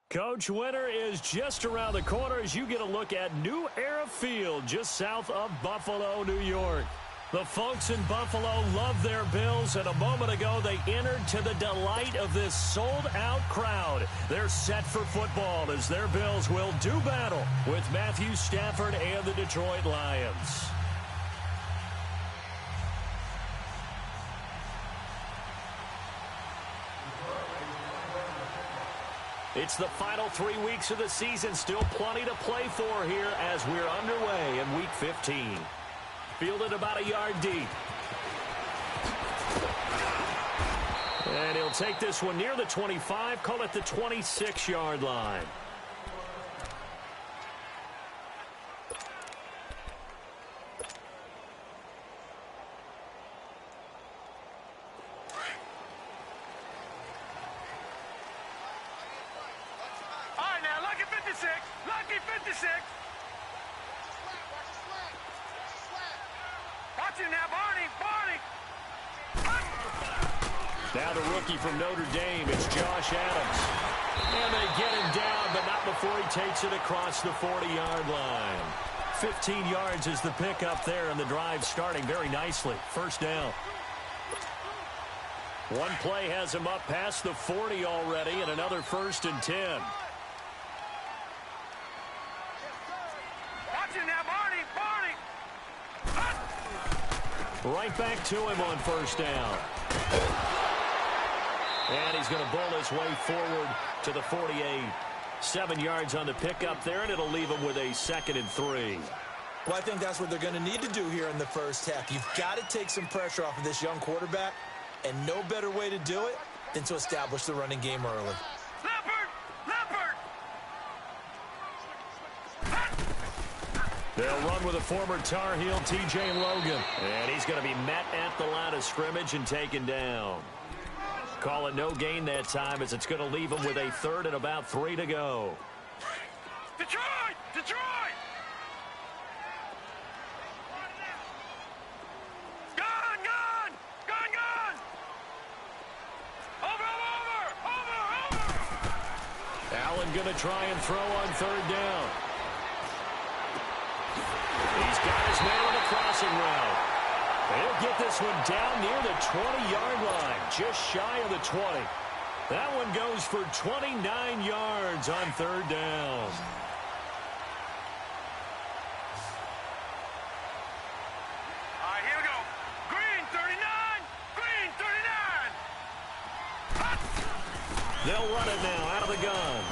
Coach, winter is just around the corner as you get a look at New Era Field just south of Buffalo, New York. The folks in Buffalo love their Bills, and a moment ago they entered to the delight of this sold-out crowd. They're set for football as their Bills will do battle with Matthew Stafford and the Detroit Lions. It's the final 3 weeks of the season. Still plenty to play for here as we're underway in Week 15. Fielded about a yard deep. And he'll take this one near the 25, call it the 26-yard line. Now the rookie from Notre Dame, it's Josh Adams. And they get him down, but not before he takes it across the 40-yard line. 15 yards is the pickup there, and the drive starting very nicely. First down. One play has him up past the 40 already, and another 1st and 10. Right back to him on first down. And he's going to bowl his way forward to the 48. 7 yards on the pickup there, and it'll leave him with a 2nd and 3. Well, I think that's what they're going to need to do here in the first half. You've got to take some pressure off of this young quarterback, and no better way to do it than to establish the running game early. They'll run with a former Tar Heel, T.J. Logan. And he's going to be met at the line of scrimmage and taken down. Call it no gain that time as it's going to leave him with a 3rd and about 3 to go. Detroit! Detroit! Gone! Gone! Gone! Gone! Over! Allen going to try and throw on 3rd down. He's got his man on the crossing route. He'll get this one down near the 20-yard line, just shy of the 20. That one goes for 29 yards on 3rd down. All right, here we go. Green 39! Green 39! They'll run it now out of the gun.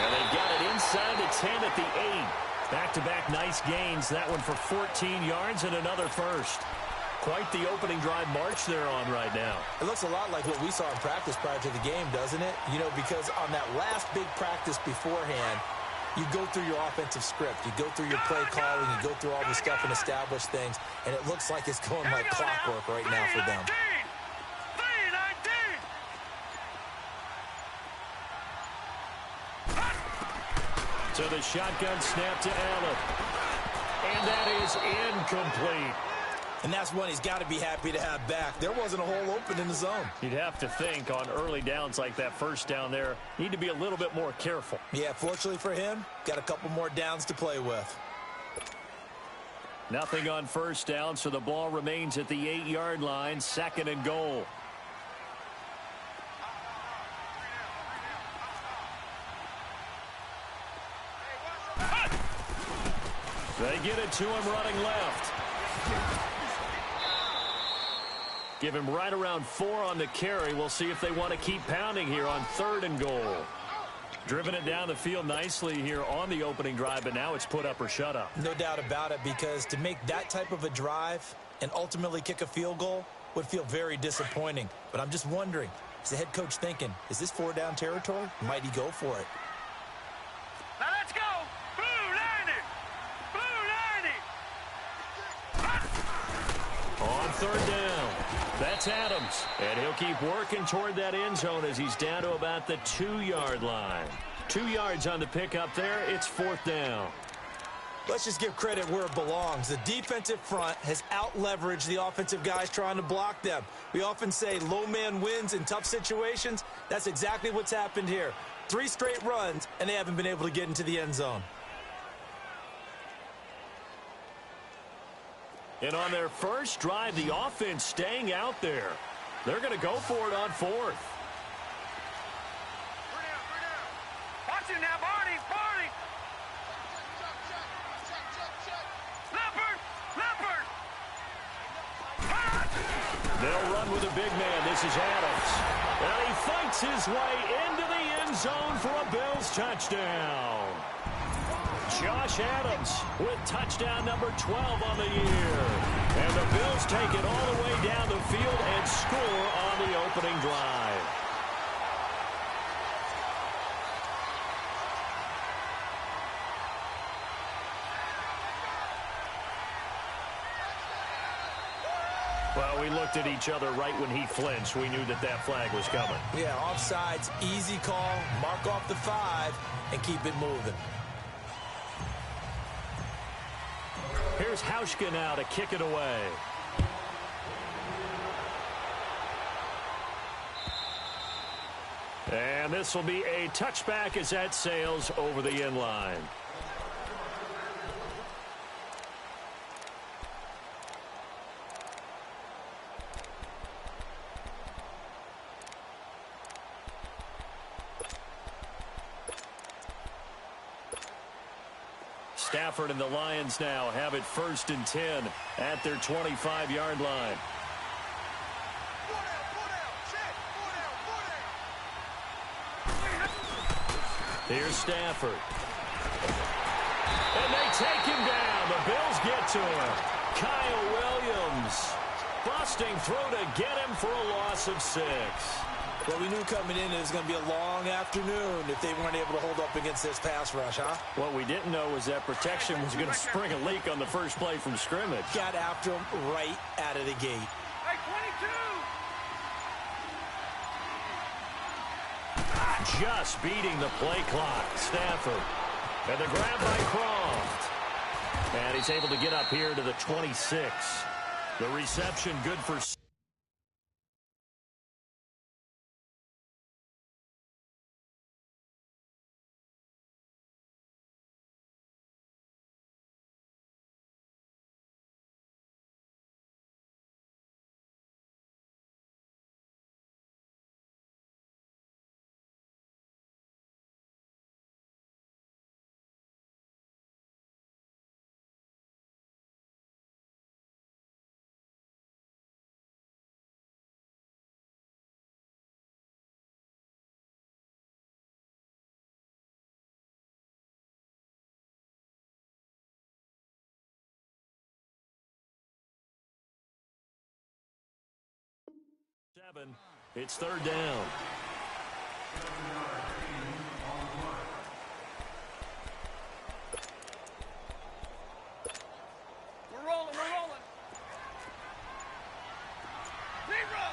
And they got it inside the 10 at the 8. Back-to-back nice gains. That one for 14 yards and another 1st. Quite the opening drive march they're on right now. It looks a lot like what we saw in practice prior to the game, doesn't it? You know, because on that last big practice beforehand, you go through your offensive script. You go through your play calling. You go through all the stuff and establish things. And it looks like it's going like clockwork right now for them. So the shotgun snap to Allen. And that is incomplete. And that's one he's got to be happy to have back. There wasn't a hole open in the zone. You'd have to think on early downs like that first down there, need to be a little bit more careful. Yeah, fortunately for him, got a couple more downs to play with. Nothing on first down, so the ball remains at the 8-yard line, 2nd and goal. They get it to him running left. Give him right around 4 on the carry. We'll see if they want to keep pounding here on 3rd and goal. Driven it down the field nicely here on the opening drive, but now it's put up or shut up. No doubt about it, because to make that type of a drive and ultimately kick a field goal would feel very disappointing. But I'm just wondering, is the head coach thinking, is this 4-down territory? Might he go for it? Now let's go! Blue 90! Blue 90! On 3rd down, that's Adams. And he'll keep working toward that end zone as he's down to about the 2-yard line. 2 yards on the pickup there. It's 4th down. Let's just give credit where it belongs. The defensive front has out-leveraged the offensive guys trying to block them. We often say low man wins in tough situations. That's exactly what's happened here. 3 straight runs, and they haven't been able to get into the end zone. And on their first drive, the offense staying out there. They're going to go for it on 4th. Watch it now, Barney! Barney! Leopard! Leopard! They'll run with a big man. This is Adams. And he fights his way into the end zone for a Bills touchdown. Josh Adams with touchdown number 12 on the year. And the Bills take it all the way down the field and score on the opening drive. Well, we looked at each other right when he flinched. We knew that that flag was coming. Yeah, offsides, easy call, mark off the 5, and keep it moving. Here's Hauschka now to kick it away. And this will be a touchback as that sails over the end line. Stafford and the Lions now have it 1st and 10 at their 25-yard line. Here's Stafford. And they take him down. The Bills get to him. Kyle Williams busting through to get him for a loss of 6. Well, we knew coming in it was going to be a long afternoon if they weren't able to hold up against this pass rush, huh? What we didn't know was that protection was going to spring a leak on the first play from scrimmage. Got after him right out of the gate. Hey, 22! Just beating the play clock. Stafford. And the grab by Croft. And he's able to get up here to the 26. The reception good for 6. It's 3rd down. We're rolling, we're rolling. Zero!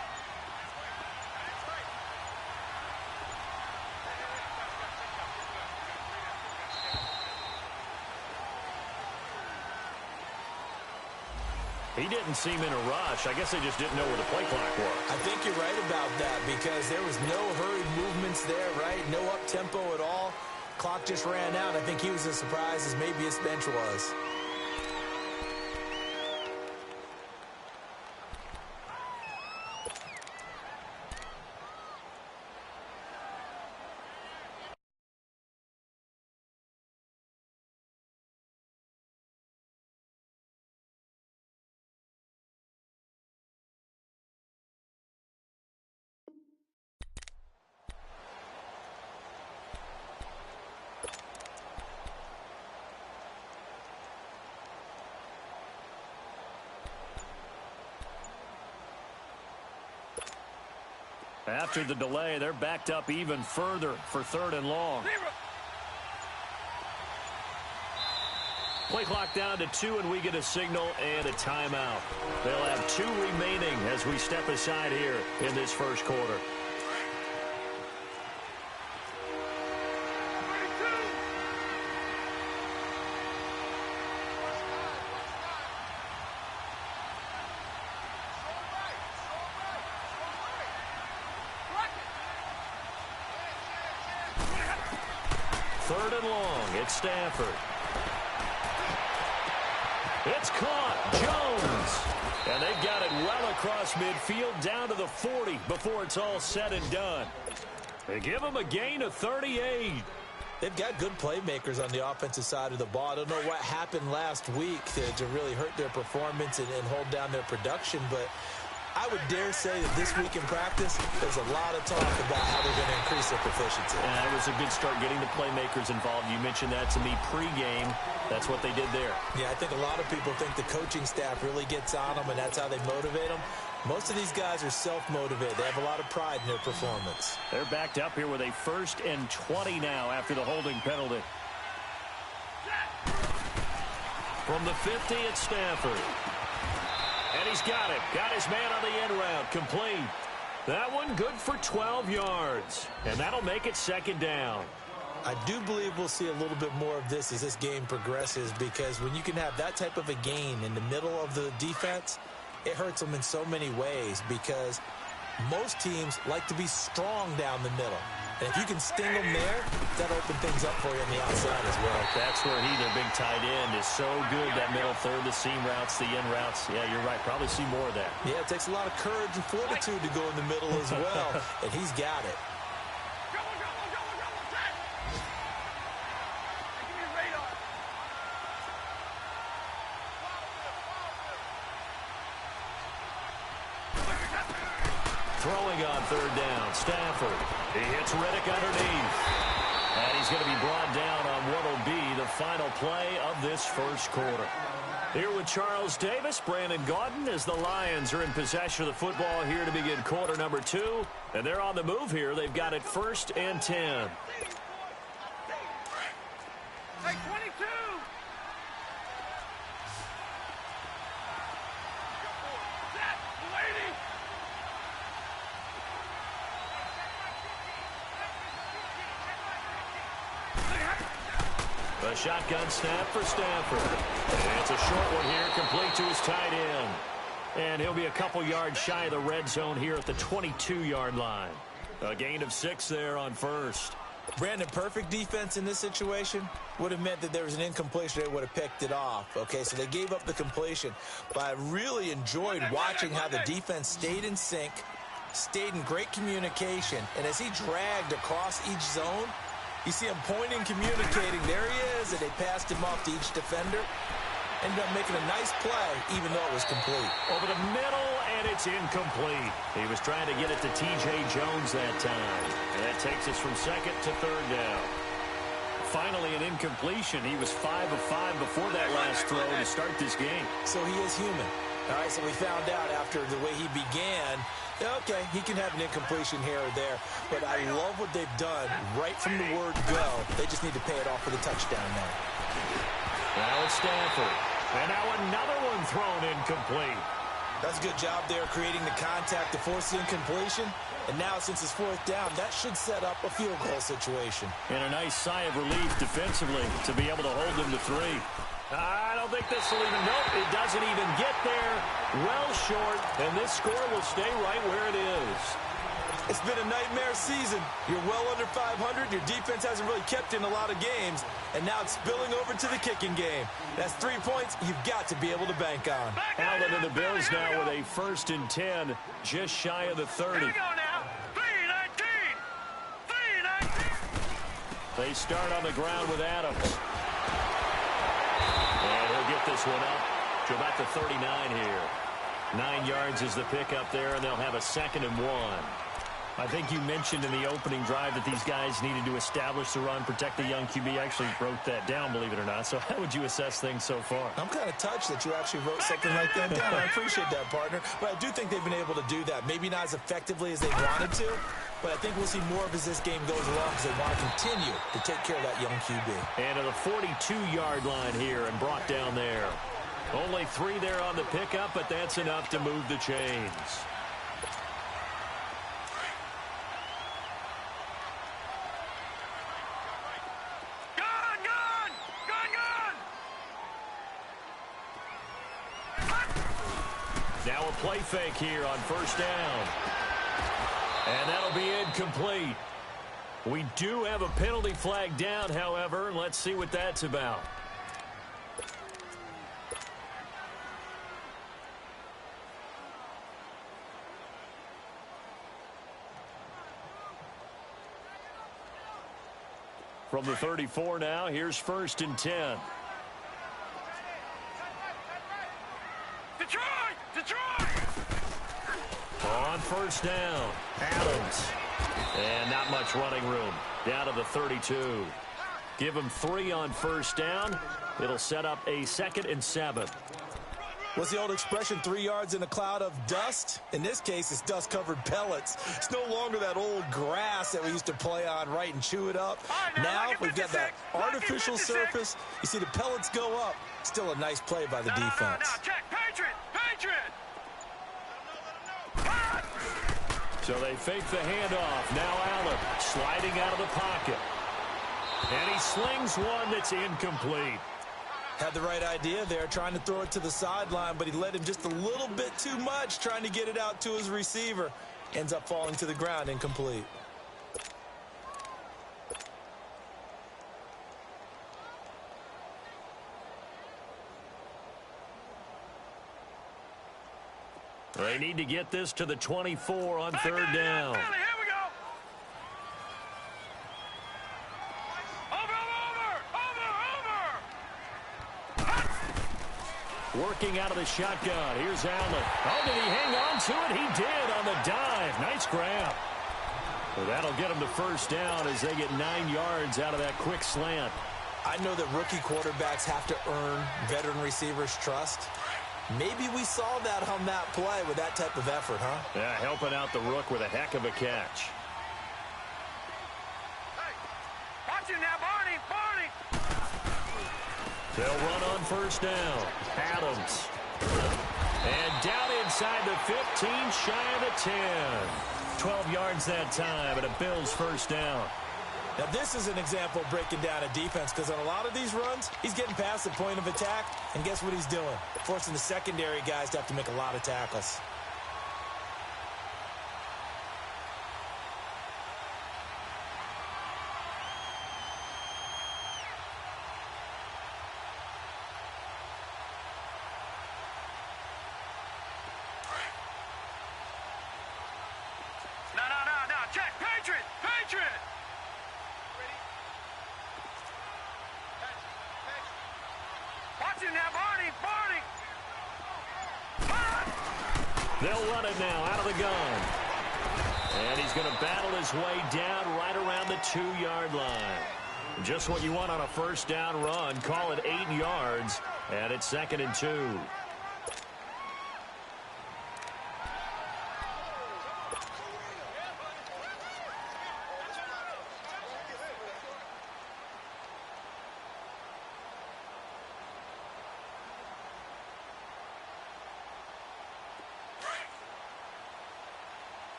He didn't seem in a rush. I guess they just didn't know where the play clock was. I think you're right about that because there was no hurried movements there, right? No up-tempo at all. Clock just ran out. I think he was as surprised as maybe his bench was. After the delay, they're backed up even further for 3rd and long. Play clock down to 2, and we get a signal and a timeout. They'll have 2 remaining as we step aside here in this first quarter. 3rd and long. It's Stafford. It's caught. Jones. And they've got it well across midfield down to the 40 before it's all said and done. They give them a gain of 38. They've got good playmakers on the offensive side of the ball. I don't know what happened last week to really hurt their performance and hold down their production, but I would dare say that this week in practice, there's a lot of talk about how they're going to increase their proficiency. Yeah, it was a good start getting the playmakers involved. You mentioned that to me pregame. That's what they did there. Yeah, I think a lot of people think the coaching staff really gets on them, and that's how they motivate them. Most of these guys are self-motivated. They have a lot of pride in their performance. They're backed up here with a 1st and 20 now after the holding penalty. From the 50, it's Stafford. And he's got it. Got his man on the end route. Complete. That one good for 12 yards. And that'll make it 2nd down. I do believe we'll see a little bit more of this as this game progresses, because when you can have that type of a gain in the middle of the defense, it hurts them in so many ways, because most teams like to be strong down the middle. And if you can sting them there, that'll open things up for you on the outside as well. That's where their big tight end, is so good. That middle third, the seam routes, the in routes. Yeah, you're right. Probably see more of that. Yeah, it takes a lot of courage and fortitude to go in the middle as well. And he's got it. Throwing on 3rd down, Stafford. He hits Riddick underneath. And he's going to be brought down on what will be the final play of this 1st quarter. Here with Charles Davis, Brandon Gaudin, as the Lions are in possession of the football here to begin quarter number 2. And they're on the move here. They've got it 1st and 10. Hey, 22! A shotgun snap for Stafford. And it's a short one here, complete to his tight end. And he'll be a couple yards shy of the red zone here at the 22-yard line. A gain of 6 there on 1st. Brandon, perfect defense in this situation would have meant that there was an incompletion. They would have picked it off. Okay, so they gave up the completion. But I really enjoyed watching how the defense stayed in sync, stayed in great communication. And as he dragged across each zone, you see him pointing, communicating. There he is, and they passed him off to each defender. Ended up making a nice play, even though it was complete. Over the middle, and it's incomplete. He was trying to get it to T.J. Jones that time. And that takes us from 2nd to 3rd down. Finally, an incompletion. He was 5 of 5 before that last throw to start this game. So he is human. All right, so we found out after the way he began, okay, he can have an incompletion here or there, but I love what they've done right from the word go. They just need to pay it off for the touchdown now. Now it's Stafford. And now another one thrown incomplete. That's a good job there creating the contact to force the incompletion. And now, since it's 4th down, that should set up a field goal situation. And a nice sigh of relief defensively to be able to hold them to 3. I don't think this will even, nope, it doesn't even get there. Well short, and this score will stay right where it is. It's been a nightmare season. You're well under 500. Your defense hasn't really kept in a lot of games, and now it's spilling over to the kicking game. That's 3 points you've got to be able to bank on. Allen and the Bills now with a 1st and 10, just shy of the 30. Here we go now. 3-19. 3-19. They start on the ground with Adams. And he'll get this one up to about the 39 here. 9 yards is the pickup there, and they'll have a 2nd and 1. I think you mentioned in the opening drive that these guys needed to establish the run, protect the young QB. I actually wrote that down, believe it or not. So how would you assess things so far? I'm kind of touched that you actually wrote something like that down. I appreciate that, partner. But I do think they've been able to do that. Maybe not as effectively as they wanted to, but I think we'll see more of as this game goes along because they want to continue to take care of that young QB. And to the 42-yard line here and brought down there. Only 3 there on the pickup, but that's enough to move the chains. Now a play fake here on 1st down. And that'll be incomplete. We do have a penalty flag down, however. Let's see what that's about. From the 34 now, here's 1st and 10. Detroit! On 1st down, Adams. And not much running room. Down to the 32. Give him 3 on 1st down. It'll set up a 2nd and 7. What's the old expression, 3 yards in a cloud of dust? In this case, it's dust-covered pellets. It's no longer that old grass that we used to play on, right, and chew it up. Now we've got that artificial surface. You see the pellets go up. Still a nice play by the defense. No, check, Patriot! So they fake the handoff. Now Allen sliding out of the pocket. And he slings one that's incomplete. Had the right idea there, trying to throw it to the sideline, but he led him just a little bit too much, trying to get it out to his receiver. Ends up falling to the ground, incomplete. They need to get this to the 24 on 3rd down. Here we go. Over. Working out of the shotgun. Here's Allen. Oh, did he hang on to it? He did on the dive. Nice grab. Well, that'll get him to 1st down as they get 9 yards out of that quick slant. I know that rookie quarterbacks have to earn veteran receivers' trust. Maybe we saw that on that play with that type of effort, huh? Yeah, helping out the rook with a heck of a catch. Hey, watch it now, Barney! They'll run on 1st down. Adams. And down inside the 15, shy of the 10. 12 yards that time, and a Bills 1st down. Now, this is an example of breaking down a defense, because on a lot of these runs, he's getting past the point of attack, and guess what he's doing? Forcing the secondary guys to have to make a lot of tackles. No, check, Patriot! Watch it now, Barney! They'll run it now out of the gun. And he's going to battle his way down right around the 2-yard line. Just what you want on a 1st down run. Call it 8 yards, and it's 2nd and 2.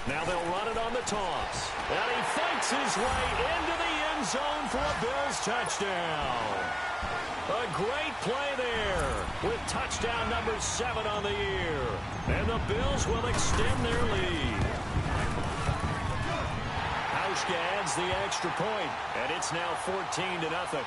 Now they'll run it on the toss. And he fights his way into the end zone for a Bills touchdown. A great play there with touchdown number 7 on the year. And the Bills will extend their lead. Hauschka adds the extra point, and it's now 14-0.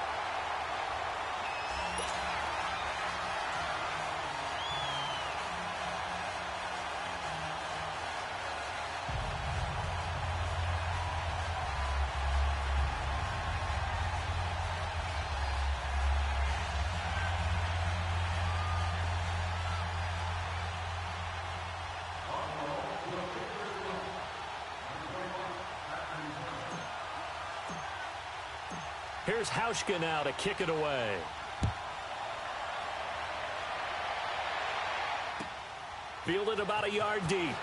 Here's Hauschka now to kick it away. Fielded about a yard deep.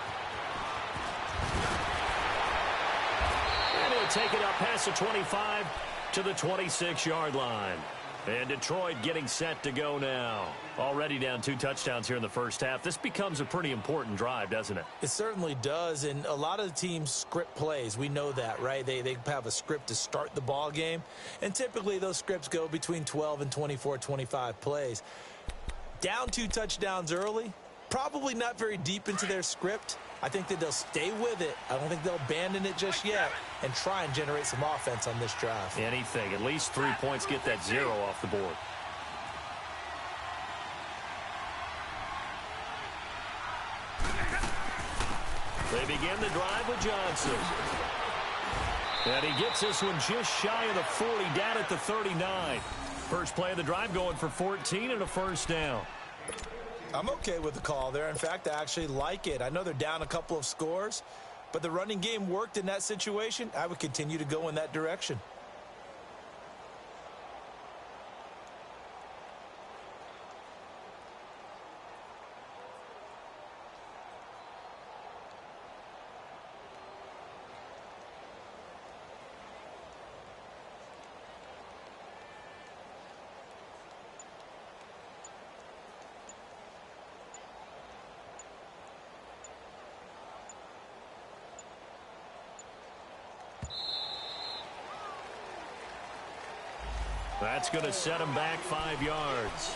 And he'll take it up past the 25 to the 26-yard line. And Detroit getting set to go now. Already down 2 touchdowns here in the first half. This becomes a pretty important drive, doesn't it? It certainly does, and a lot of the teams script plays. We know that, right? They have a script to start the ball game, and typically those scripts go between 12 and 24, 25 plays. Down 2 touchdowns early, probably not very deep into their script. I think that they'll stay with it. I don't think they'll abandon it just yet and try and generate some offense on this drive. Anything. At least 3 points, get that 0 off the board. They begin the drive with Johnson. And he gets this one just shy of the 40, down at the 39. First play of the drive going for 14 and a first down. I'm okay with the call there. In fact, I actually like it. I know they're down a couple of scores, but the running game worked in that situation. I would continue to go in that direction. That's going to set him back 5 yards.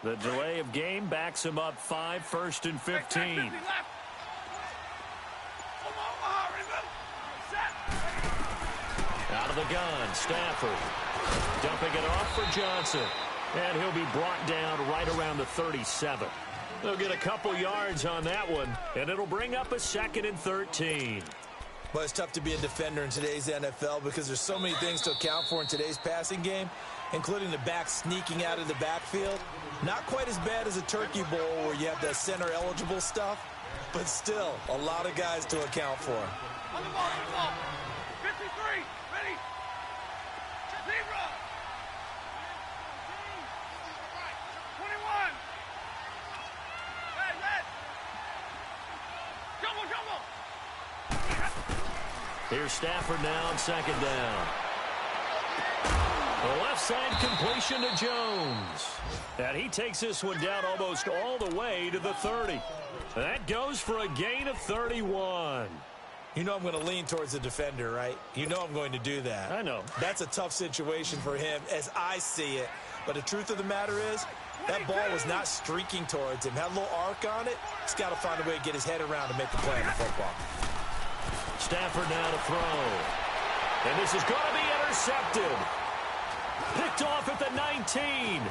The delay of game backs him up 5, 1st and 15. Out of the gun, Stafford. Dumping it off for Johnson. And he'll be brought down right around the 37. They'll get a couple yards on that one, and it'll bring up a 2nd and 13. Well, it's tough to be a defender in today's NFL because there's so many things to account for in today's passing game, including the back sneaking out of the backfield. Not quite as bad as a turkey bowl where you have that center-eligible stuff, but still a lot of guys to account for. On the ball, 53, ready? Zebra. 21. Hey, red. Jumble. Here's Stafford now on 2nd down. The left side completion to Jones. And he takes this one down almost all the way to the 30. That goes for a gain of 31. You know I'm going to lean towards the defender, right? You know I'm going to do that. I know. That's a tough situation for him as I see it. But the truth of the matter is, that ball was not streaking towards him. Had a little arc on it. He's got to find a way to get his head around and make a play on the football. Stafford now to throw. And this is going to be intercepted. Picked off at the 19.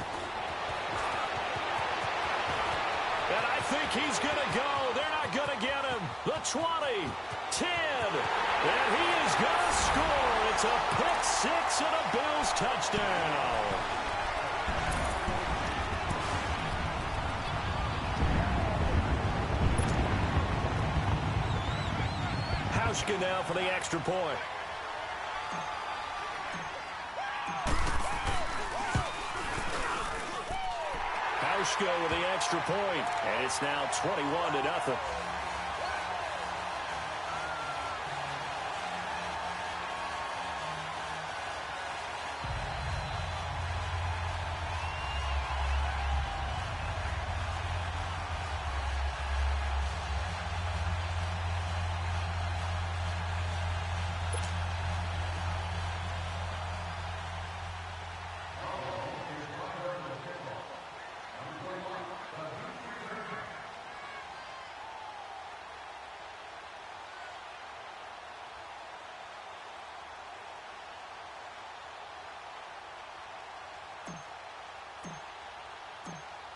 And I think he's going to go. They're not 20, 10, and he is going to score. It's a pick six and a Bills touchdown. Hauschka now for the extra point. Hauschka with the extra point, and it's now 21-0.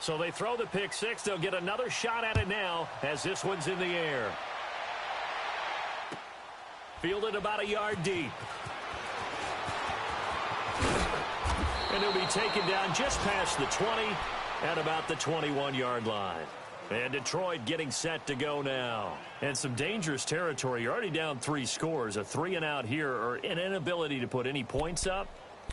So they throw the pick six. They'll get another shot at it now as this one's in the air. Fielded about a yard deep. And he'll be taken down just past the 20 at about the 21-yard line. And Detroit getting set to go now. And some dangerous territory. You're already down 3 scores. A 3-and-out here or an inability to put any points up.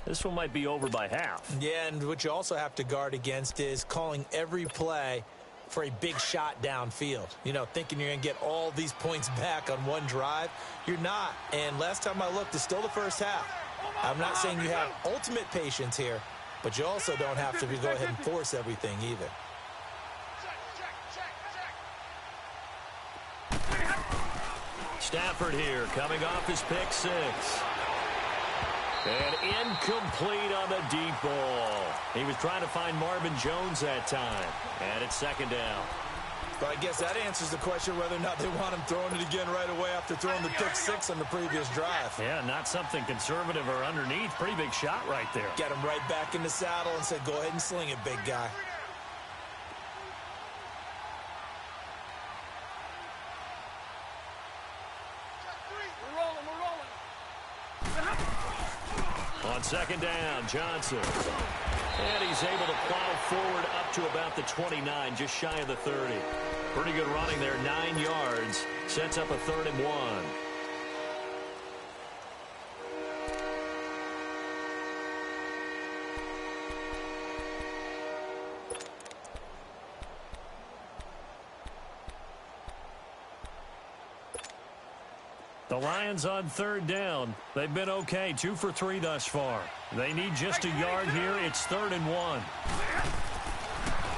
This one might be over by half. Yeah, and what you also have to guard against is calling every play for a big shot downfield. You know, thinking you're going to get all these points back on one drive. You're not. And last time I looked, it's still the first half. I'm not saying you have ultimate patience here, but you also don't have to go ahead and force everything either. Stafford here coming off his pick six. And incomplete on the deep ball. He was trying to find Marvin Jones that time. And it's second down. But I guess that answers the question whether or not they want him throwing it again right away after throwing the pick six on the previous drive. Yeah, not something conservative or underneath. Pretty big shot right there. Get him right back in the saddle and said, go ahead and sling it, big guy. On second down, Johnson. And he's able to plow forward up to about the 29, just shy of the 30. Pretty good running there, 9 yards. Sets up a 3rd and 1. The Lions on 3rd down. They've been okay, 2 for 3 thus far. They need just a yard here. It's 3rd and 1.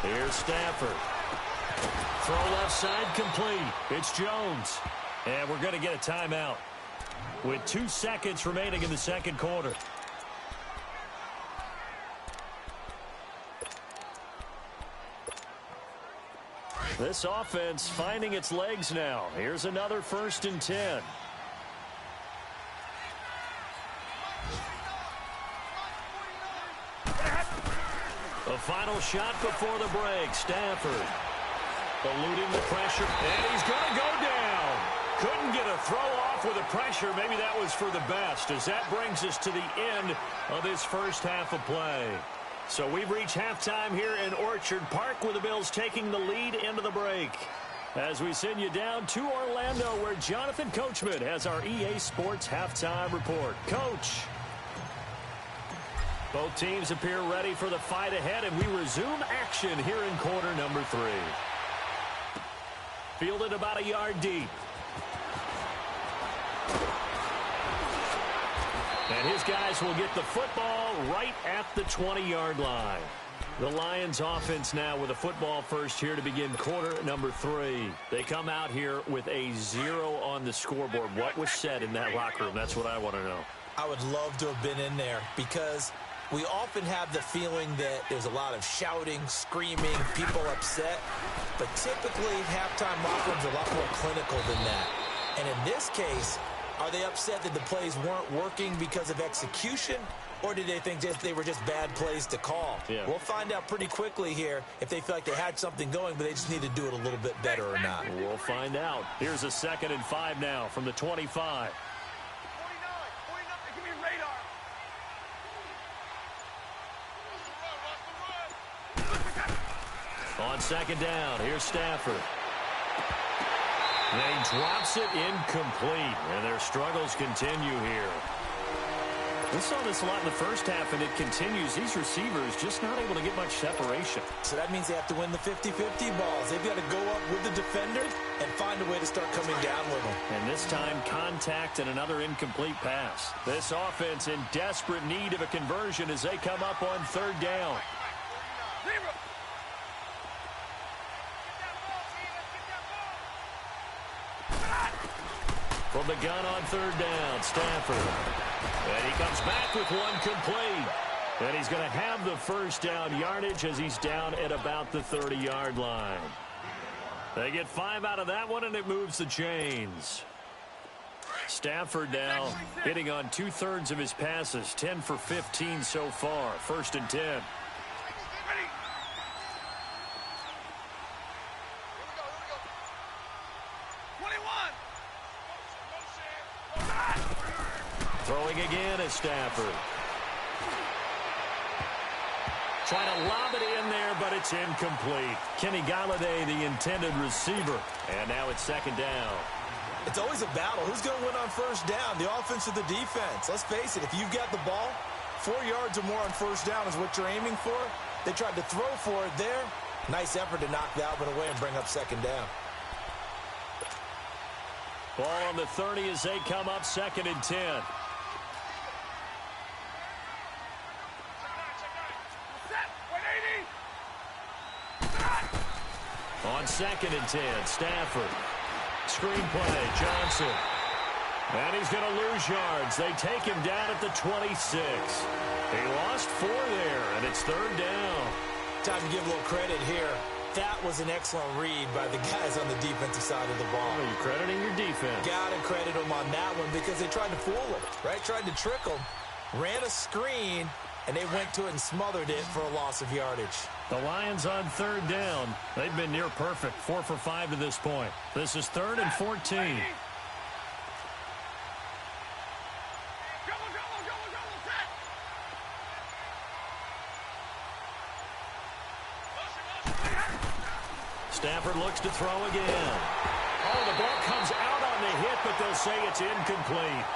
Here's Stafford. Throw left side complete. It's Jones. And we're going to get a timeout with 2 seconds remaining in the second quarter. This offense finding its legs now. Here's another 1st and 10. The final shot before the break. Stafford eluding the pressure, and he's going to go down. Couldn't get a throw off with the pressure. Maybe that was for the best, as that brings us to the end of this first half of play. So we've reached halftime here in Orchard Park with the Bills taking the lead into the break. As we send you down to Orlando, where Jonathan Coachman has our EA Sports halftime report. Coach. Both teams appear ready for the fight ahead, and we resume action here in quarter number 3. Fielded about a yard deep. And his guys will get the football right at the 20-yard line. The Lions offense now with a football first here to begin quarter number 3. They come out here with a 0 on the scoreboard. What was said in that locker room? That's what I want to know. I would love to have been in there because we often have the feeling that there's a lot of shouting, screaming, people upset. But typically, halftime locker rooms are a lot more clinical than that. And in this case, are they upset that the plays weren't working because of execution? Or did they think they were just bad plays to call? Yeah. We'll find out pretty quickly here if they feel like they had something going, but they just need to do it a little bit better or not. We'll find out. Here's a 2nd and 5 now from the 25. 49, give me radar. On 2nd down, here's Stafford. And he drops it incomplete, and their struggles continue here. We saw this a lot in the first half, and it continues. These receivers just not able to get much separation. So that means they have to win the 50-50 balls. They've got to go up with the defender and find a way to start coming down with them. And this time, contact and another incomplete pass. This offense in desperate need of a conversion as they come up on 3rd down. From the gun on 3rd down, Stafford. And he comes back with one complete. And he's going to have the 1st down yardage as he's down at about the 30-yard line. They get 5 out of that one, and it moves the chains. Stafford now hitting on 2/3 of his passes, 10 for 15 so far. 1st and 10. Throwing again is Stafford. Trying to lob it in there, but it's incomplete. Kenny Galladay, the intended receiver. And now it's 2nd down. It's always a battle. Who's going to win on 1st down, the offense or the defense? Let's face it, if you've got the ball, 4 yards or more on 1st down is what you're aiming for. They tried to throw for it there. Nice effort to knock that one away and bring up 2nd down. Ball on the 30 as they come up 2nd and 10. On 2nd and 10, Stafford. Screen play, Johnson. And he's going to lose yards. They take him down at the 26. He lost 4 there, and it's 3rd down. Time to give a little credit here. That was an excellent read by the guys on the defensive side of the ball. Oh, you're crediting your defense. Got to credit them on that one because they tried to fool him, right? Tried to trick him. Ran a screen, and they went to it and smothered it for a loss of yardage. The Lions on 3rd down. They've been near perfect, 4 for 5 to this point. This is 3rd and 14. Stafford looks to throw again. Oh, the ball comes out on the hit, but they'll say it's incomplete.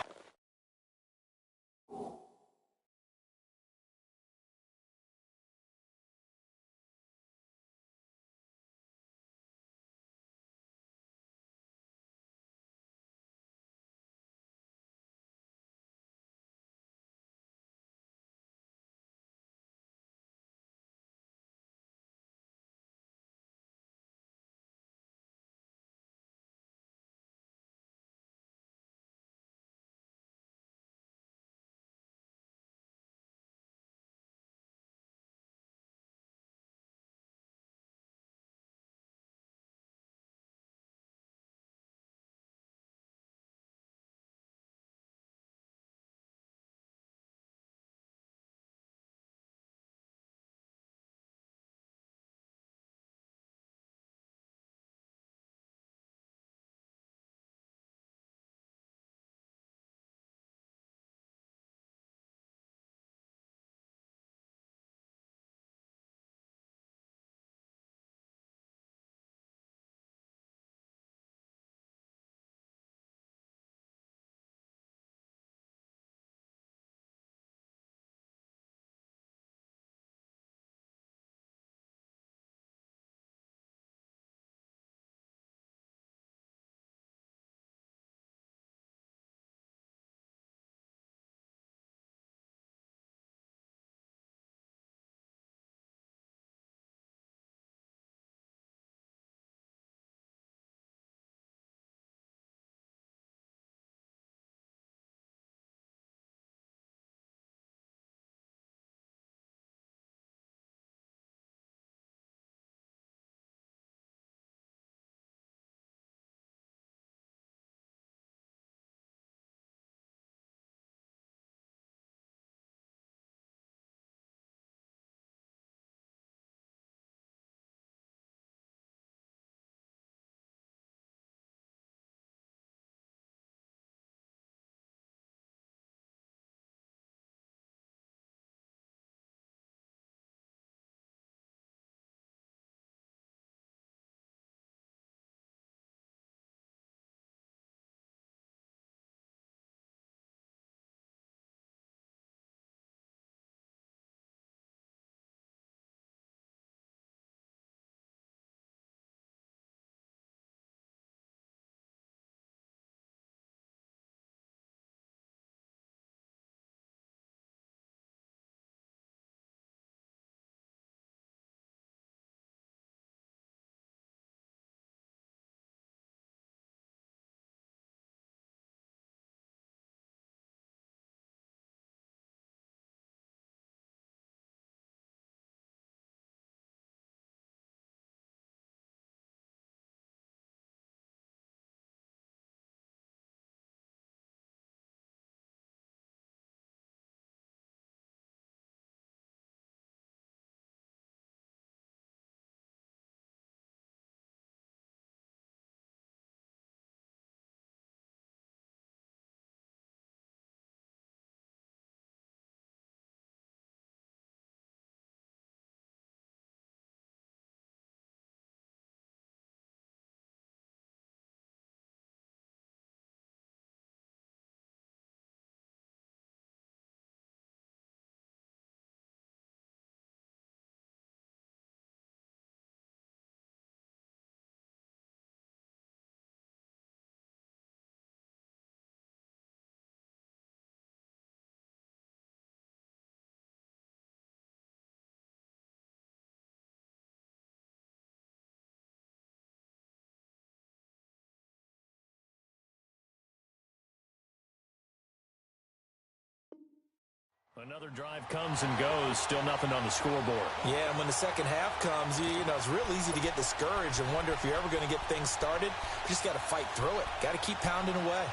Another drive comes and goes, still nothing on the scoreboard. Yeah, and when the second half comes, you know, it's real easy to get discouraged and wonder if you're ever going to get things started. You just got to fight through it. Got to keep pounding away.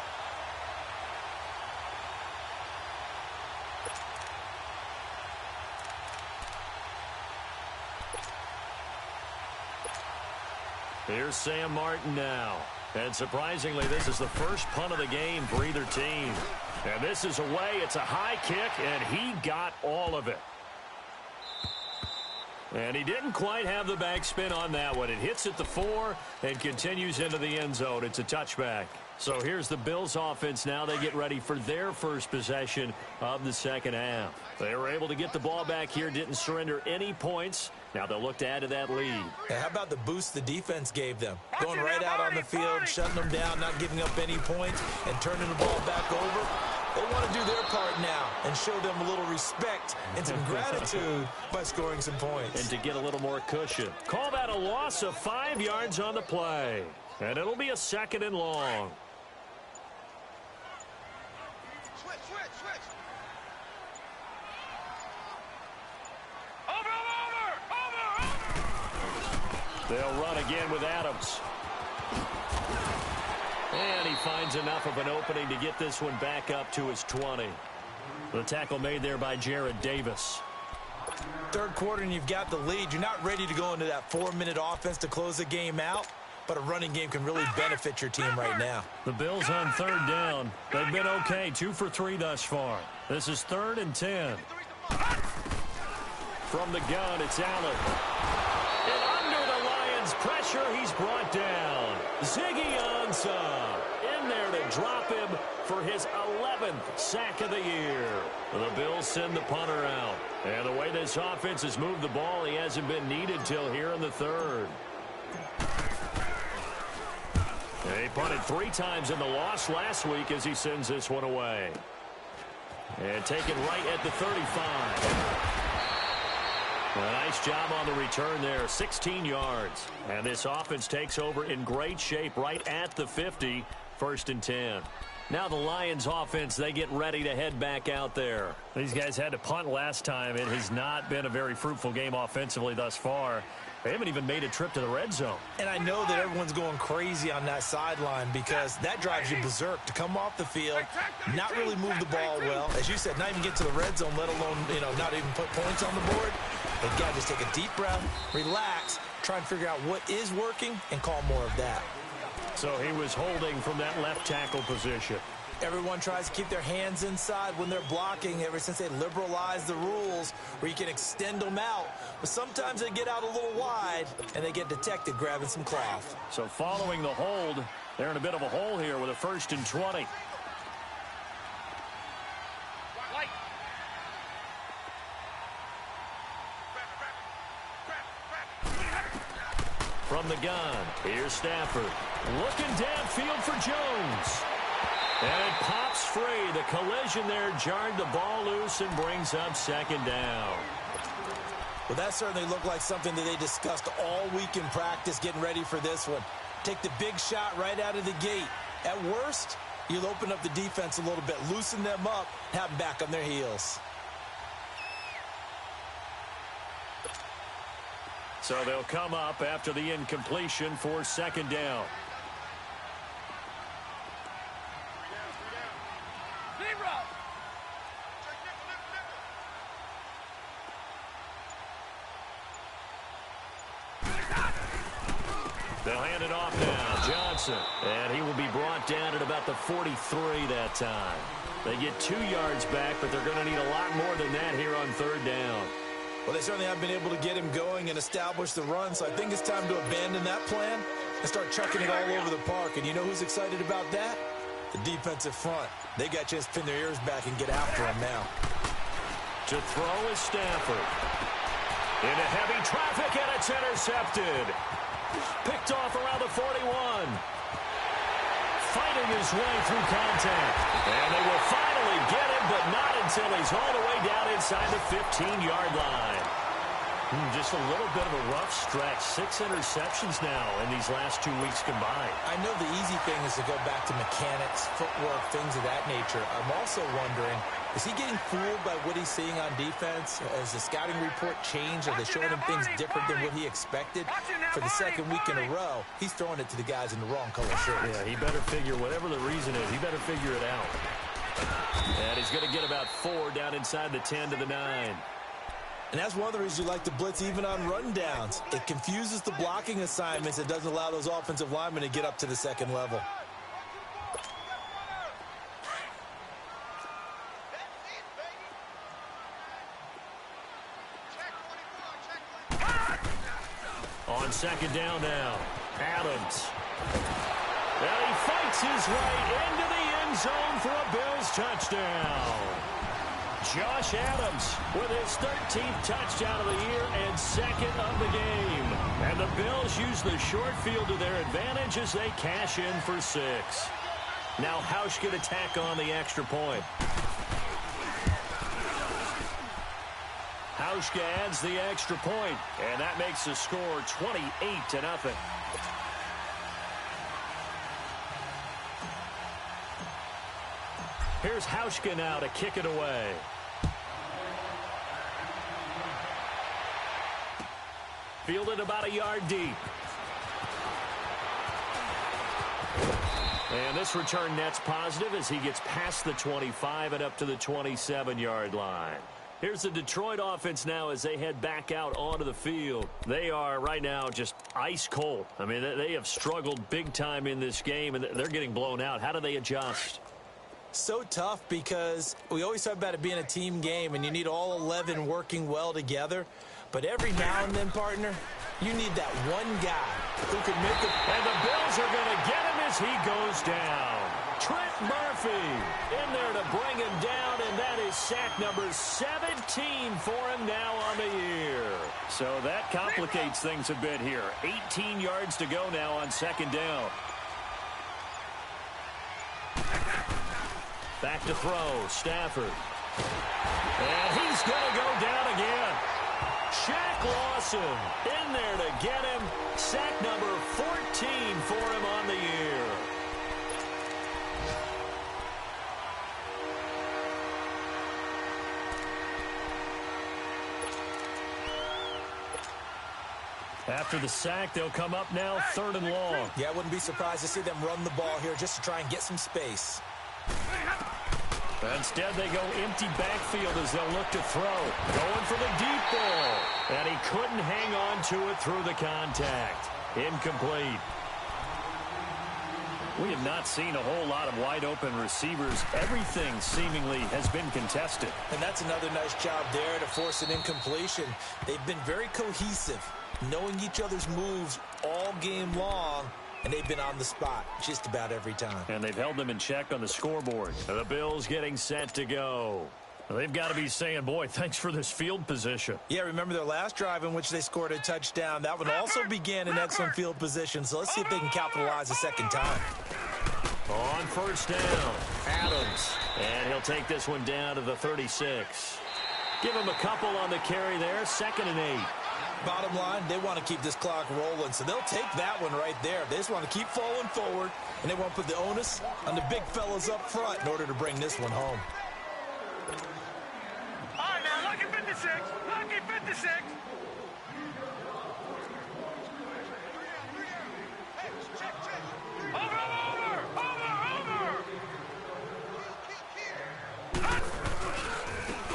Here's Sam Martin now. And surprisingly, this is the first punt of the game for either team. And this is away. It's a high kick, and he got all of it. And he didn't quite have the backspin on that one. It hits at the 4 and continues into the end zone. It's a touchback. So here's the Bills offense now. They get ready for their first possession of the second half. They were able to get the ball back here, didn't surrender any points. Now they'll look to add to that lead. And how about the boost the defense gave them? Going right out on the field, shutting them down, not giving up any points, and turning the ball back over. They want to do their part now and show them a little respect and some gratitude by scoring some points. And to get a little more cushion. Call that a loss of 5 yards on the play. And it'll be a 2nd and long. They'll run again with Adams. And he finds enough of an opening to get this one back up to his 20. The tackle made there by Jared Davis. Third quarter and you've got the lead. You're not ready to go into that 4-minute offense to close the game out, but a running game can really benefit your team right now. The Bills on 3rd down. They've been okay, 2 for 3 thus far. This is 3rd and 10. From the gun, it's Allen. And under the Lions' pressure, he's brought down. Ziggy Ansah in there to drop him for his 11th sack of the year. The Bills send the punter out. And the way this offense has moved the ball, he hasn't been needed till here in the 3rd. He punted 3 times in the loss last week as he sends this one away. And taken right at the 35. A nice job on the return there, 16 yards. And this offense takes over in great shape right at the 50, 1st and 10. Now the Lions offense, they get ready to head back out there. These guys had to punt last time. It has not been a very fruitful game offensively thus far. They haven't even made a trip to the red zone. And I know that everyone's going crazy on that sideline because that drives you berserk to come off the field, not really move the ball well. As you said, not even get to the red zone, let alone, not even put points on the board. They've got to just take a deep breath, relax, try and figure out what is working, and call more of that. So he was holding from that left tackle position. Everyone tries to keep their hands inside when they're blocking ever since they liberalized the rules where you can extend them out. But sometimes they get out a little wide, and they get detected grabbing some cloth. So following the hold, they're in a bit of a hole here with a 1st and 20. From the gun, here's Stafford. Looking downfield for Jones. And it pops free. The collision there jarred the ball loose and brings up 2nd down. Well, that certainly looked like something that they discussed all week in practice getting ready for this one. Take the big shot right out of the gate. At worst, you'll open up the defense a little bit, loosen them up, have them back on their heels. So they'll come up after the incompletion for 2nd down. They'll hand it off now. Johnson. And he will be brought down at about the 43 that time. They get 2 yards back, but they're going to need a lot more than that here on 3rd down. Well, they certainly have been able to get him going and establish the run, so I think it's time to abandon that plan and start chucking it all over the park. And you know who's excited about that? The defensive front. They got a chance to pin their ears back and get after him now. To throw is Stafford. Into heavy traffic, and it's intercepted. Picked off around the 41. Fighting his way through contact. And they will finally get him, but not until he's all the way down inside the 15-yard line. Just a little bit of a rough stretch. 6 interceptions now in these last 2 weeks combined. I know the easy thing is to go back to mechanics, footwork, things of that nature. I'm also wondering, is he getting fooled by what he's seeing on defense? Has the scouting report changed? Are they showing him things different than what he expected? For the second week in a row, he's throwing it to the guys in the wrong color shirts. Yeah, he better figure, whatever the reason is, he better figure it out. And he's going to get about 4 down inside the 10 to the 9. And that's one of the reasons you like to blitz even on rundowns. It confuses the blocking assignments. It doesn't allow those offensive linemen to get up to the second level. On second down now, Adams. And he fights his way into the end zone for a Bills touchdown. Josh Adams with his 13th touchdown of the year and 2nd of the game. And the Bills use the short field to their advantage as they cash in for 6. Now Hausch can attack on the extra point. Hauschka adds the extra point, and that makes the score 28-0. Here's Hauschka now to kick it away. Fielded about a yard deep. And this return net's positive as he gets past the 25 and up to the 27-yard line. Here's the Detroit offense now as they head back out onto the field. They are right now just ice cold. I mean, they have struggled big time in this game, and they're getting blown out. How do they adjust? So tough because we always talk about it being a team game, and you need all 11 working well together. But every now and then, partner, you need that one guy who can make it. And the Bills are going to get him as he goes down. Trent Murphy in there to bring him down, and that is sack number 17 for him now on the year. So that complicates things a bit here. 18 yards to go now on second down. Back to throw, Stafford. And he's going to go down again. Shaq Lawson in there to get him. Sack number 14 for him on the year. After the sack, they'll come up now 3rd and long. Yeah, I wouldn't be surprised to see them run the ball here just to try and get some space. Instead, they go empty backfield as they'll look to throw. Going for the deep ball. And he couldn't hang on to it through the contact. Incomplete. We have not seen a whole lot of wide-open receivers. Everything seemingly has been contested. And that's another nice job there to force an incompletion. They've been very cohesive, knowing each other's moves all game long. And they've been on the spot just about every time. And they've held them in check on the scoreboard. The Bills getting set to go. They've got to be saying, boy, thanks for this field position. Yeah, remember their last drive in which they scored a touchdown. That one also began in excellent field position. So let's see if they can capitalize a second time. On first down, Adams. And he'll take this one down to the 36. Give him a couple on the carry there. 2nd and 8. Bottom line, they want to keep this clock rolling, so they'll take that one right there. They just want to keep falling forward, and they want to put the onus on the big fellas up front in order to bring this one home. All right, now, lucky 56. Lucky 56. Over.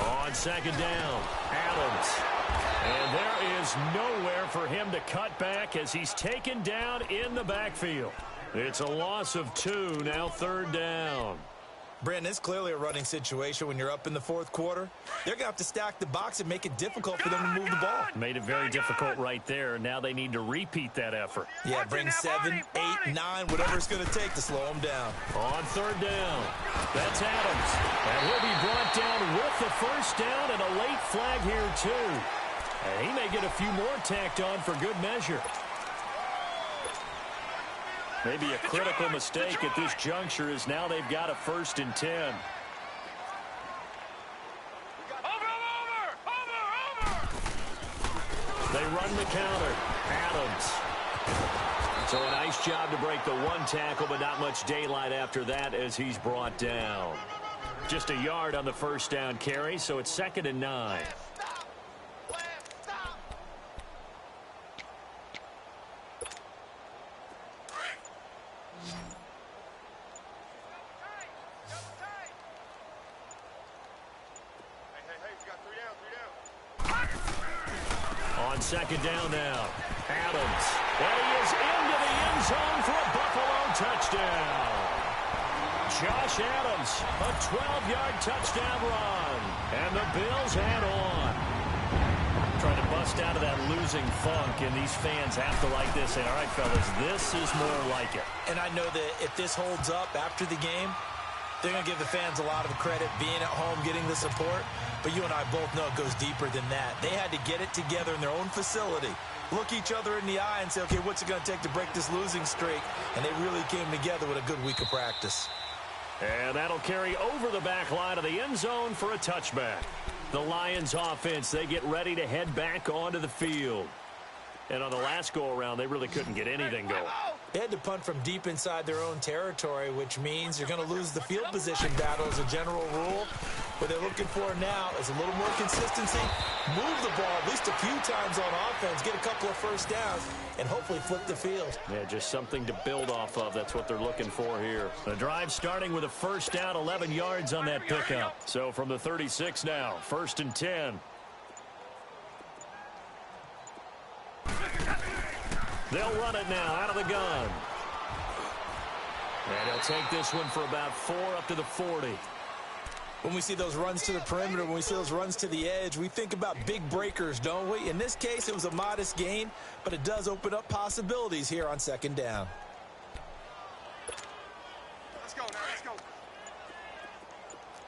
On second down, Adams. And there is nowhere for him to cut back as he's taken down in the backfield. It's a loss of 2, now 3rd down. Brandon, it's clearly a running situation when you're up in the 4th quarter. They're going to have to stack the box and make it difficult for them to move the ball. Made it very difficult right there. Now they need to repeat that effort. Yeah, bring 7, 8, 9, whatever it's going to take to slow them down. On 3rd down, that's Adams. And he'll be brought down with the first down and a late flag here too. And he may get a few more tacked on for good measure. Maybe a critical mistake at this juncture is now they've got a 1st and 10. They run the counter. Adams. So a nice job to break the one tackle, but not much daylight after that as he's brought down. Just a yard on the first down carry, so it's 2nd and 9. On 2nd down now. Adams. And he is into the end zone for a Buffalo touchdown. Josh Adams, a 12-yard touchdown run. And the Bills head on. Trying to bust out of that losing funk, and these fans have to like this. Say, all right, fellas, this is more like it. And I know that if this holds up after the game, they're going to give the fans a lot of credit being at home, getting the support. But you and I both know it goes deeper than that. They had to get it together in their own facility, look each other in the eye and say, okay, what's it going to take to break this losing streak? And they really came together with a good week of practice. And that'll carry over the back line of the end zone for a touchback. The Lions offense, they get ready to head back onto the field. And on the last go-around, they really couldn't get anything going. They had to punt from deep inside their own territory, which means you're going to lose the field position battle as a general rule. What they're looking for now is a little more consistency, move the ball at least a few times on offense, get a couple of first downs, and hopefully flip the field. Yeah, just something to build off of. That's what they're looking for here. The drive starting with a first down, 11 yards on that pickup. So from the 36 now, 1st and 10. They'll run it now out of the gun. And he'll take this one for about 4 up to the 40. When we see those runs to the perimeter, when we see those runs to the edge, we think about big breakers, don't we? In this case, it was a modest gain, but it does open up possibilities here on 2nd down. Let's go now, let's go.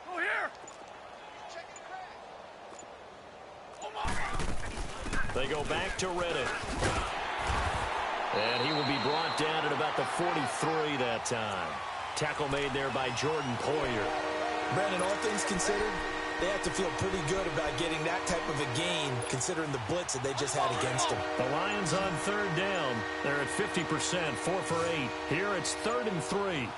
Go here. They go back to Reddick. And he will be brought down at about the 43 that time. Tackle made there by Jordan Poyer. Brandon, all things considered, they have to feel pretty good about getting that type of a gain, considering the blitz that they just had against them. The Lions on 3rd down. They're at 50%, 4 for 8. Here it's 3rd and 3.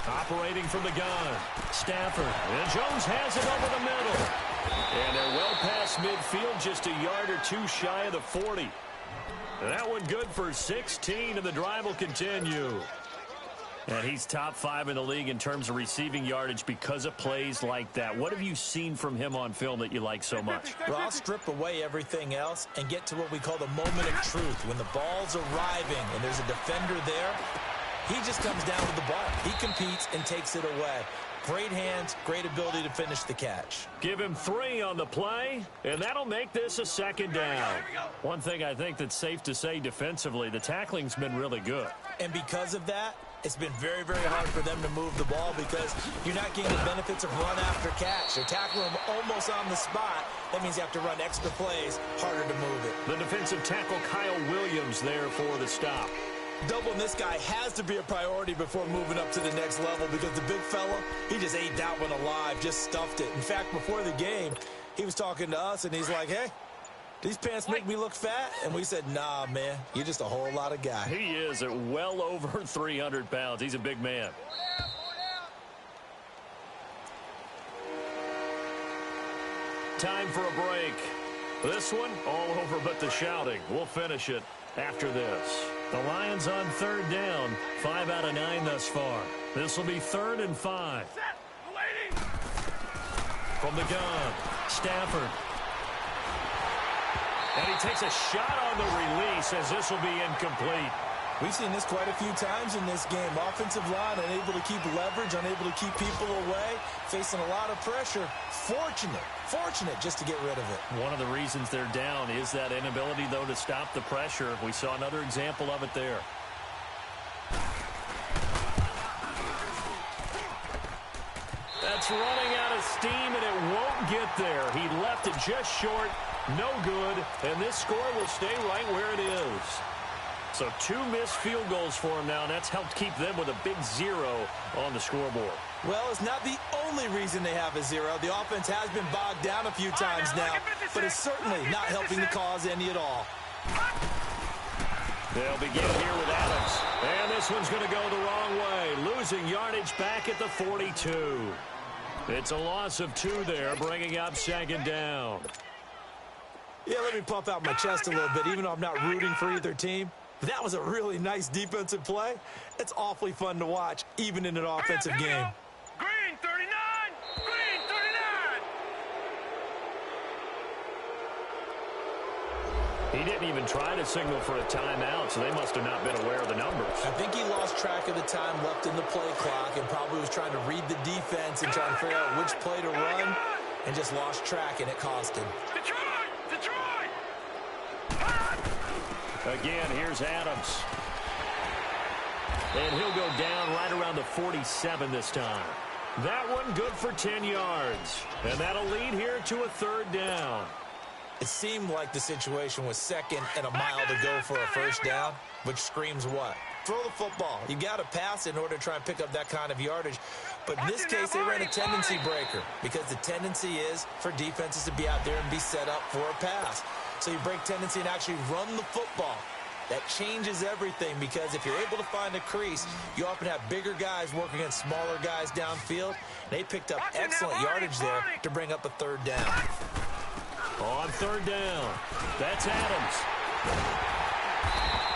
Operating from the gun. Stafford. And Jones has it over the middle. And they're well past midfield, just a yard or 2 shy of the 40. That one good for 16, and the drive will continue. And he's top 5 in the league in terms of receiving yardage because of plays like that. What have you seen from him on film that you like so much? Well, I'll strip away everything else and get to what we call the moment of truth. When the ball's arriving and there's a defender there, he just comes down with the ball. He competes and takes it away. Great hands, great ability to finish the catch. Give him 3 on the play, and that'll make this a 2nd down. One thing I think that's safe to say defensively, the tackling's been really good. And because of that, it's been very, very hard for them to move the ball because you're not getting the benefits of run after catch. They're tackling them almost on the spot. That means you have to run extra plays, harder to move it. The defensive tackle, Kyle Williams, there for the stop. Doubling this guy has to be a priority before moving up to the next level because the big fella, he just ate that one alive, just stuffed it. In fact, before the game, he was talking to us, and he's like, hey, these pants make me look fat? And we said, nah, man, you're just a whole lot of guy. He is at well over 300 pounds. He's a big man. Time for a break. This one, all over but the shouting. We'll finish it after this. The Lions on 3rd down, 5 out of 9 thus far. This will be 3rd and 5. From the gun, Stafford. And he takes a shot on the release as this will be incomplete. We've seen this quite a few times in this game. Offensive line unable to keep leverage, unable to keep people away, facing a lot of pressure. Fortunate just to get rid of it. One of the reasons they're down is that inability, though, to stop the pressure. We saw another example of it there. That's running out of steam, and it won't get there. He left it just short, no good, and this score will stay right where it is. So 2 missed field goals for him now, and that's helped keep them with a big 0 on the scoreboard. Well, it's not the only reason they have a 0. The offense has been bogged down a few times now, but it's certainly not helping the cause any at all. They'll begin here with Adams. And this one's going to go the wrong way, losing yardage back at the 42. It's a loss of 2 there, bringing up second down. Yeah, let me puff out my chest a little bit, even though I'm not rooting for either team. That was a really nice defensive play. It's awfully fun to watch, even in an offensive game. Green 39! Green 39! He didn't even try to signal for a timeout, so they must have not been aware of the numbers. I think he lost track of the time left in the play clock and probably was trying to read the defense and trying to figure out which play to run and just lost track, and it cost him. Detroit! Detroit! Again, here's Adams. And he'll go down right around the 47 this time. That one good for 10 yards. And that'll lead here to a 3rd down. It seemed like the situation was 2nd and a mile to go for a first down, which screams what? Throw the football. You got to pass in order to try and pick up that kind of yardage. But in this case, they ran a tendency breaker because the tendency is for defenses to be out there and be set up for a pass. So you break tendency and actually run the football. That changes everything because if you're able to find a crease, you often have bigger guys working against smaller guys downfield. They picked up excellent yardage there to bring up a 3rd down. On 3rd down, that's Adams.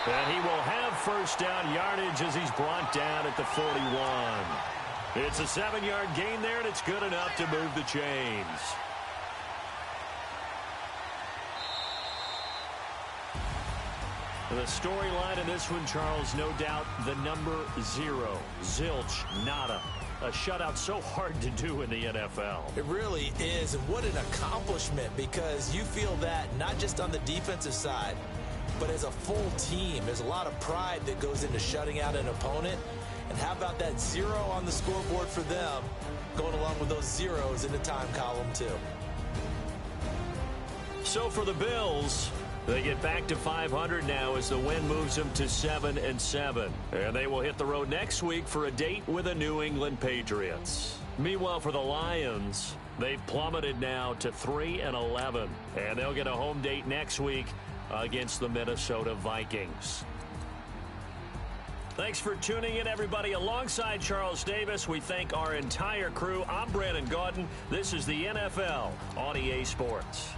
And he will have first down yardage as he's brought down at the 41. It's a 7-yard gain there, and it's good enough to move the chains. The storyline in this one, Charles, no doubt the number 0. Zilch, nada. A shutout so hard to do in the NFL. It really is, and what an accomplishment, because you feel that not just on the defensive side, but as a full team. There's a lot of pride that goes into shutting out an opponent. And how about that 0 on the scoreboard for them, going along with those zeros in the time column too. So for the Bills, they get back to 500 now as the win moves them to 7-7. And they will hit the road next week for a date with the New England Patriots. Meanwhile, for the Lions, they've plummeted now to 3-11. And they'll get a home date next week against the Minnesota Vikings. Thanks for tuning in, everybody. Alongside Charles Davis, we thank our entire crew. I'm Brandon Gaudin. This is the NFL on EA Sports.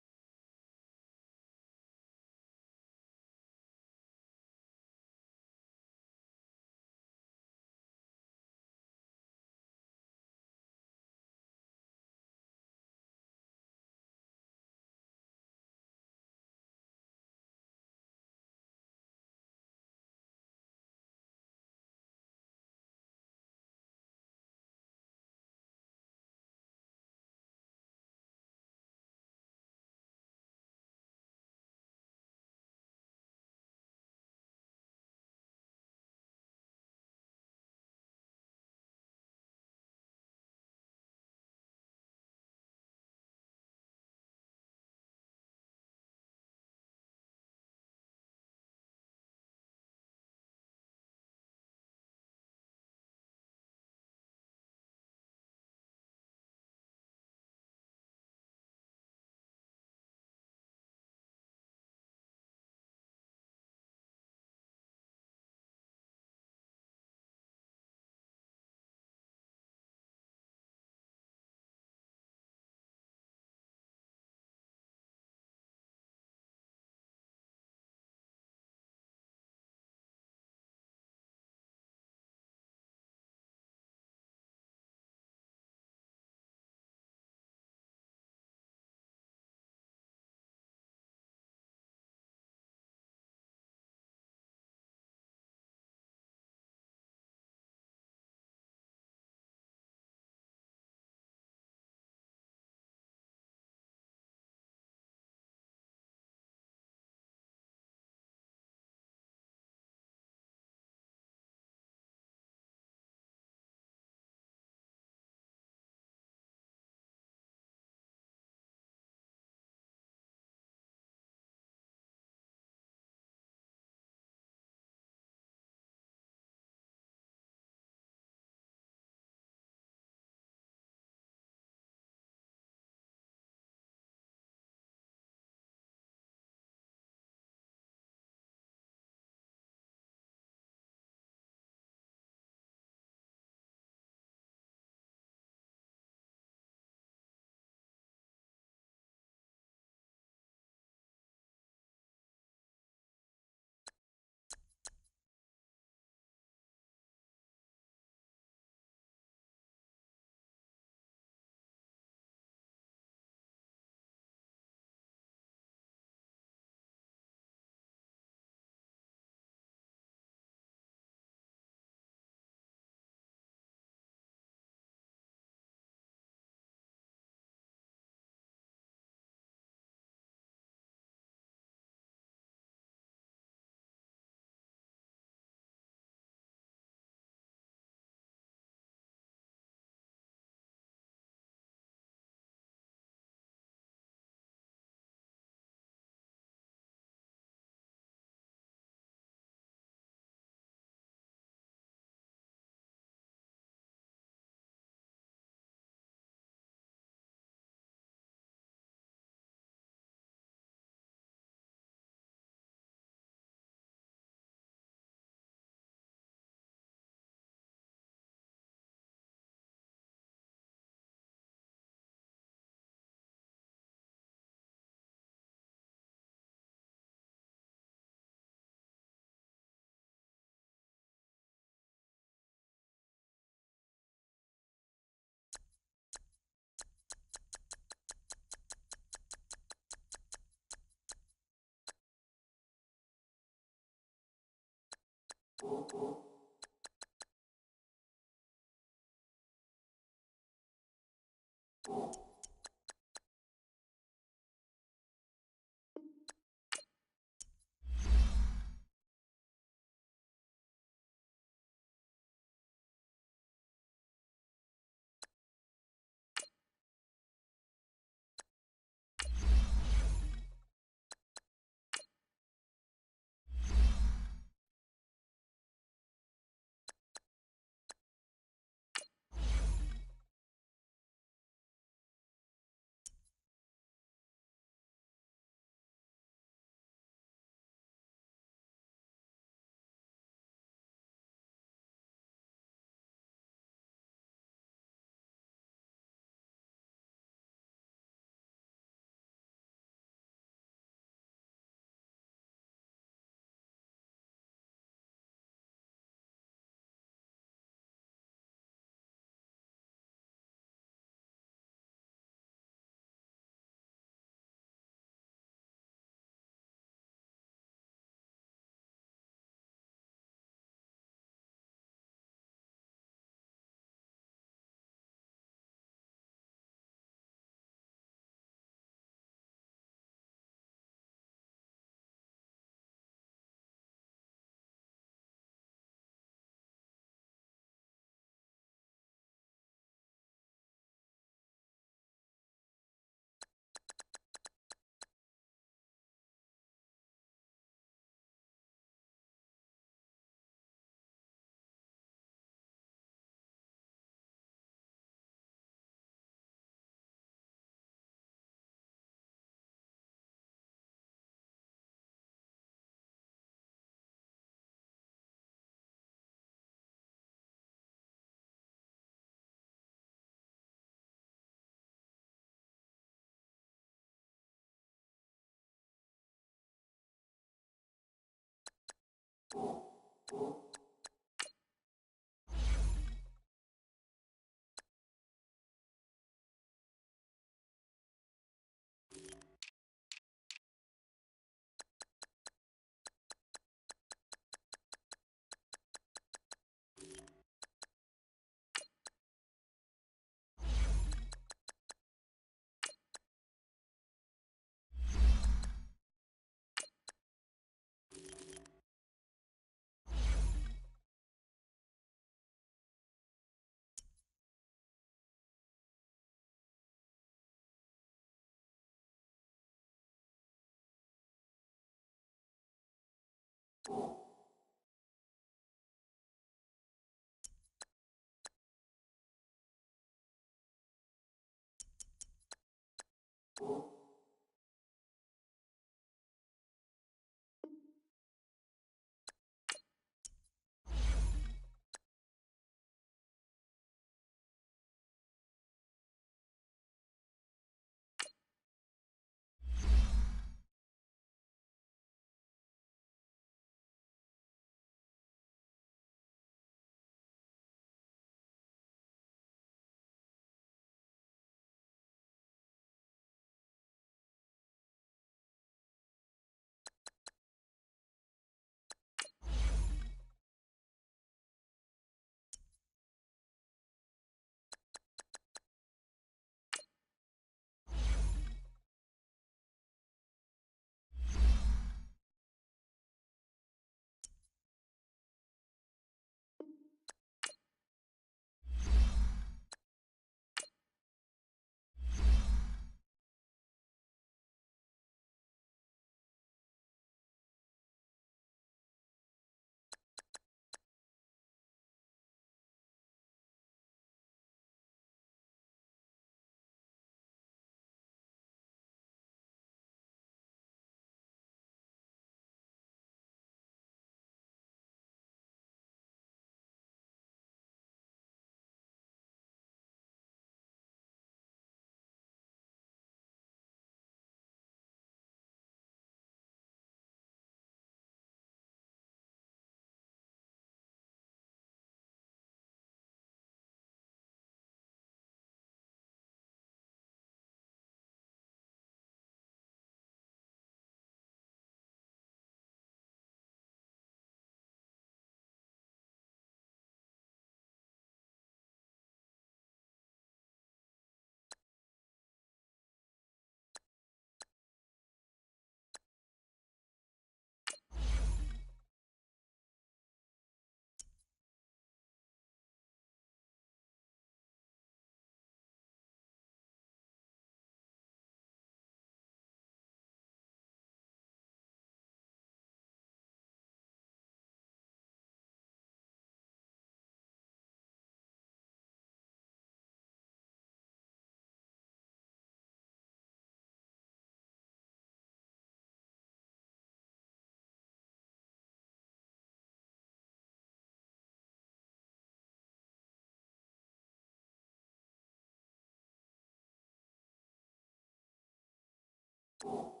You